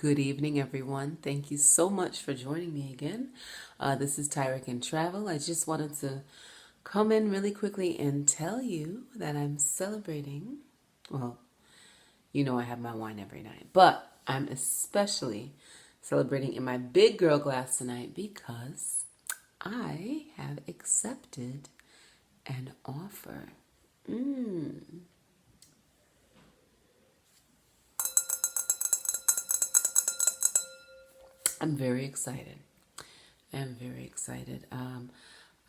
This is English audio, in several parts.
Good evening, everyone. Thank you so much for joining me again. This is Tyra Can Travel. I just wanted to come in really quickly and tell you that I'm celebrating. Well, you know I have my wine every night, but I'm especially celebrating in my big girl glass tonight because I have accepted an offer. I'm very excited. I'm very excited.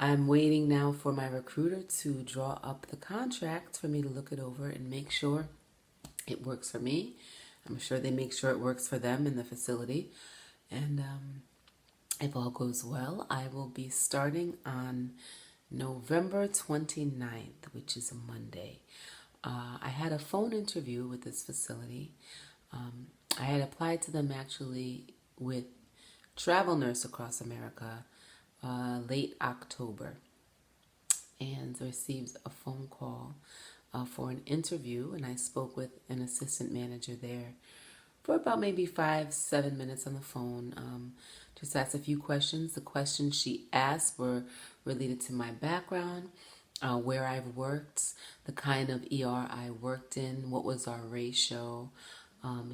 I'm waiting now for my recruiter to draw up the contract for me to look it over and make sure it works for me. I'm sure they make sure it works for them in the facility. And if all goes well, I will be starting on November 29th, which is a Monday. I had a phone interview with this facility. I had applied to them actually with Travel Nurse Across America late October and received a phone call for an interview, and I spoke with an assistant manager there for about maybe 5-7 minutes on the phone. Just asked a few questions. The questions she asked were related to my background, where I've worked, the kind of ER I worked in, what was our ratio.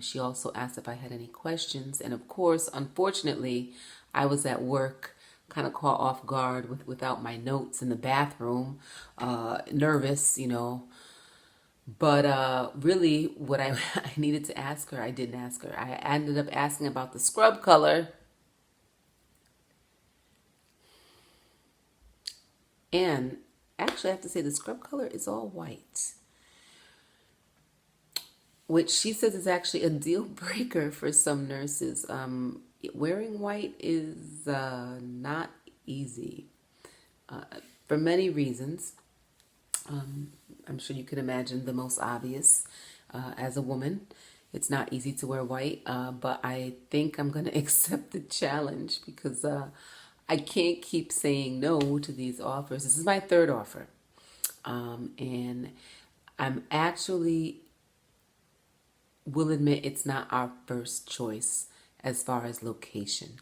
She also asked if I had any questions, and of course, unfortunately, I was at work, kind of caught off guard without my notes in the bathroom, nervous, But really, what I needed to ask her, I didn't ask her. I ended up asking about the scrub color, and actually, I have to say the scrub color is all white, which she says is actually a deal breaker for some nurses. Wearing white is not easy for many reasons. I'm sure you can imagine the most obvious. As a woman, it's not easy to wear white, but I think I'm going to accept the challenge because I can't keep saying no to these offers. This is my third offer. And I'm actually will admit it's not our first choice as far as location.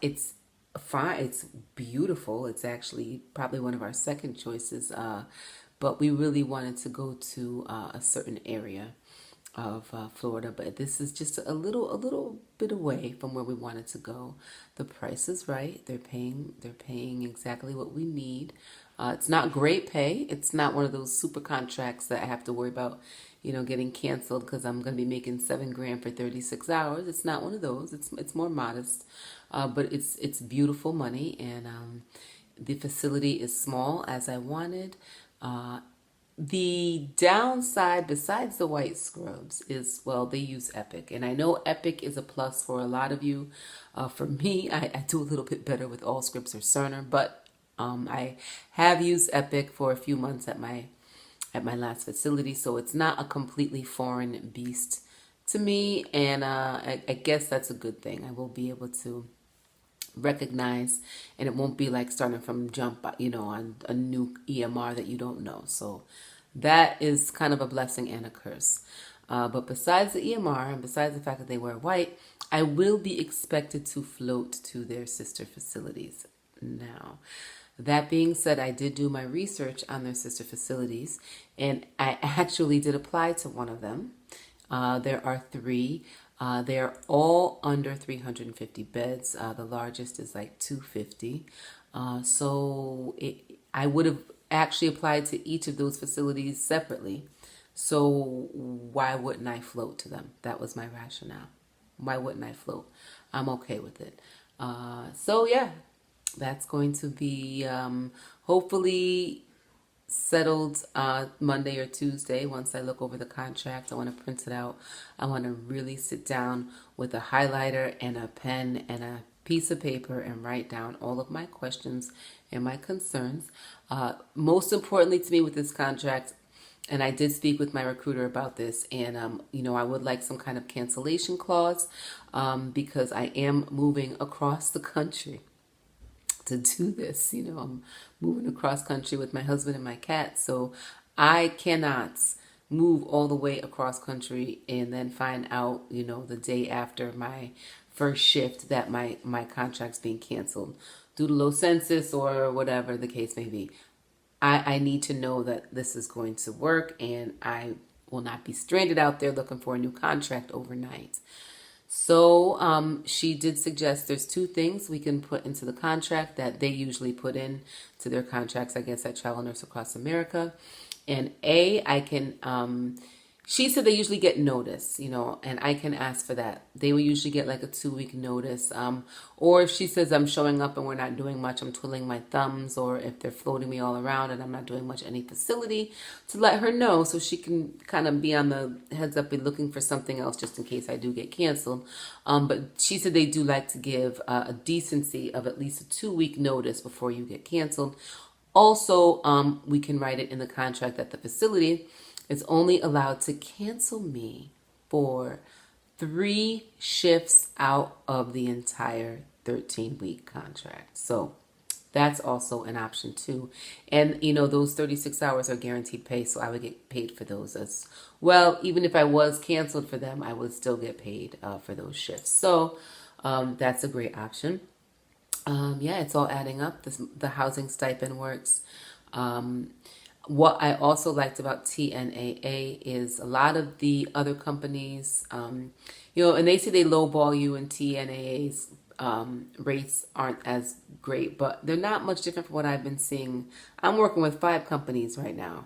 It's fine. It's beautiful. It's actually probably one of our second choices. But we really wanted to go to a certain area of Florida, but this is just a little bit away from where we wanted to go. The price is right. They're paying exactly what we need. It's not great pay. It's not one of those super contracts that I have to worry about, getting canceled because I'm going to be making $7,000 for 36 hours. It's not one of those. It's more modest, but it's beautiful money, and the facility is small as I wanted. The downside, besides the white scrubs, is, well, they use Epic. And I know Epic is a plus for a lot of you. For me, I do a little bit better with Allscripts or Cerner, but I have used Epic for a few months at my last facility, so it's not a completely foreign beast to me, and I guess that's a good thing. I will be able to recognize, and it won't be like starting from jump, on a new EMR that you don't know. So that is kind of a blessing and a curse. But besides the EMR and besides the fact that they wear white, I will be expected to float to their sister facilities. Now, that being said, I did do my research on their sister facilities, and I actually did apply to one of them. There are three. They're all under 350 beds. The largest is like 250. I would have actually applied to each of those facilities separately. So why wouldn't I float to them? That was my rationale. Why wouldn't I float? I'm okay with it. So yeah, that's going to be hopefully settled Monday or Tuesday. Once I look over the contract, I want to print it out. I want to really sit down with a highlighter and a pen and a piece of paper and write down all of my questions and my concerns. Most importantly to me with this contract, and I did speak with my recruiter about this, and I would like some kind of cancellation clause because I am moving across the country to do this. I'm moving across country with my husband and my cat, so I cannot move all the way across country and then find out, the day after my first shift that my contract's being canceled due to low census or whatever the case may be. I need to know that this is going to work and I will not be stranded out there looking for a new contract overnight. So she did suggest there's two things we can put into the contract that they usually put in to their contracts, I guess, at Travel Nurse Across America. And she said they usually get notice, and I can ask for that. They will usually get like a 2-week notice. Or if she says I'm showing up and we're not doing much, I'm twiddling my thumbs, or if they're floating me all around and I'm not doing much any facility, to let her know so she can kind of be on the heads up, be looking for something else just in case I do get canceled. But she said they do like to give a decency of at least a 2-week notice before you get canceled. Also, we can write it in the contract that the facility is only allowed to cancel me for 3 shifts out of the entire 13-week contract. So that's also an option too. And, those 36 hours are guaranteed pay, so I would get paid for those as well. Even if I was canceled for them, I would still get paid for those shifts. So that's a great option. It's all adding up. The housing stipend works. What I also liked about TNAA is a lot of the other companies, and they say they lowball you, and TNAA's rates aren't as great, but they're not much different from what I've been seeing. I'm working with 5 companies right now.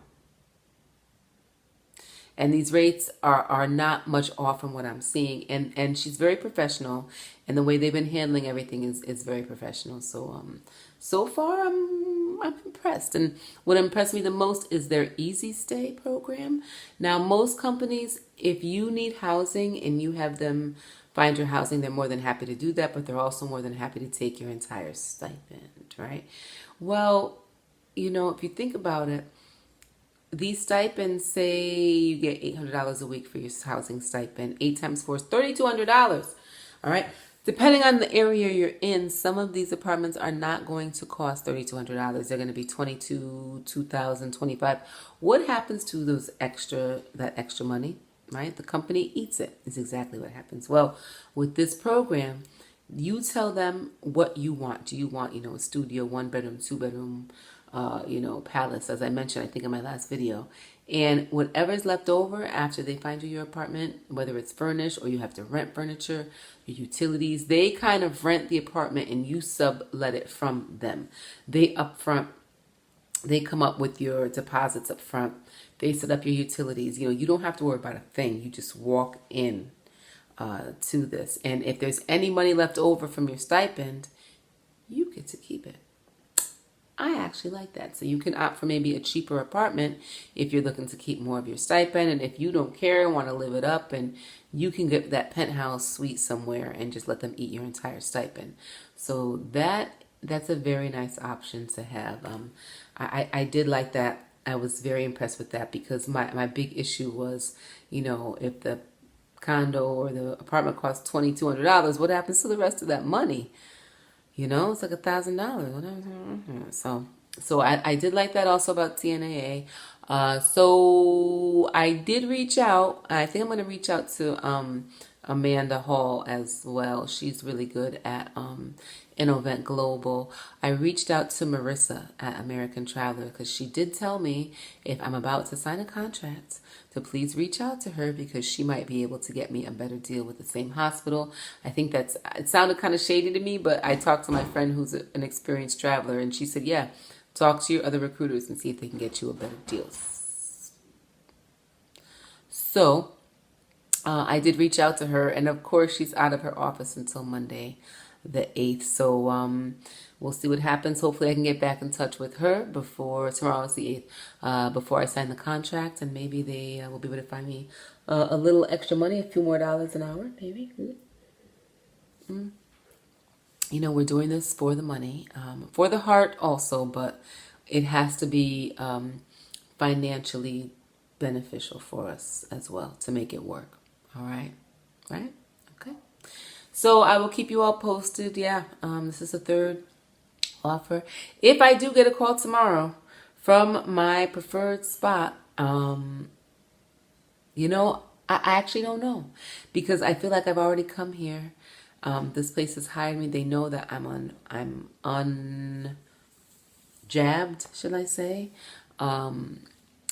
And these rates are not much off from what I'm seeing. And she's very professional. And the way they've been handling everything is very professional. So far, I'm impressed. And what impressed me the most is their Easy Stay program. Now, most companies, if you need housing and you have them find your housing, they're more than happy to do that. But they're also more than happy to take your entire stipend, right? Well, if you think about it, these stipends, say you get $800 a week for your housing stipend. 8 times 4 is $3,200. All right. Depending on the area you're in, some of these apartments are not going to cost $3,200. They're going to be $22,000, $2,000, $25,000. What happens to that extra money? Right? The company eats it. Is exactly what happens. Well, with this program, you tell them what you want. Do you want, a studio, 1-bedroom, 2-bedroom? Palace, as I mentioned, I think in my last video. And whatever's left over after they find you your apartment, whether it's furnished or you have to rent furniture, your utilities, they kind of rent the apartment and you sublet it from them. They come up with your deposits up front. They set up your utilities. You don't have to worry about a thing. You just walk in to this. And if there's any money left over from your stipend, you get to keep it. I actually like that. So you can opt for maybe a cheaper apartment if you're looking to keep more of your stipend. And if you don't care and want to live it up, and you can get that penthouse suite somewhere and just let them eat your entire stipend. So that's a very nice option to have. I did like that. I was very impressed with that because my big issue was, if the condo or the apartment costs $2,200, what happens to the rest of that money? It's like $1,000. So I did like that also about TNAA. So I did reach out. I think I'm going to reach out to Amanda Hall as well. She's really good at Innovent Global. I reached out to Marissa at American Traveler because she did tell me if I'm about to sign a contract to please reach out to her because she might be able to get me a better deal with the same hospital. I think it sounded kind of shady to me, but I talked to my friend who's an experienced traveler and she said, yeah, talk to your other recruiters and see if they can get you a better deal. So I did reach out to her, and of course she's out of her office until Monday the 8th. So we'll see what happens. Hopefully I can get back in touch with her before tomorrow's the 8th, before I sign the contract, and maybe they will be able to find me a little extra money, a few more dollars an hour, maybe. We're doing this for the money, for the heart also, but it has to be financially beneficial for us as well to make it work. All right? Right? Okay. So I will keep you all posted. Yeah, this is the third offer. If I do get a call tomorrow from my preferred spot, You know, I actually don't know because I feel like I've already come here. This place has hired me. They know that I'm unjabbed, should I say? Um,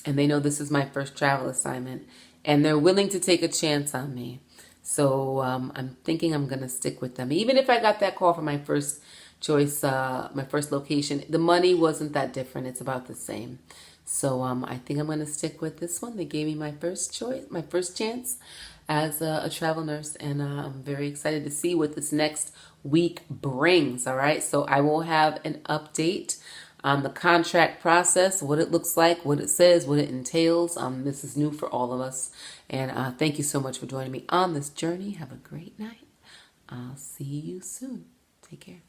and they know this is my first travel assignment, and they're willing to take a chance on me. So I'm thinking I'm gonna stick with them, even if I got that call for my first choice, my first location. The money wasn't that different; it's about the same. So I think I'm gonna stick with this one. They gave me my first choice, my first chance as a travel nurse, and I'm very excited to see what this next week brings. All right, so I will have an update on the contract process, what it looks like, what it says, what it entails. This is new for all of us, and thank you so much for joining me on this journey. Have a great night. I'll see you soon. Take care.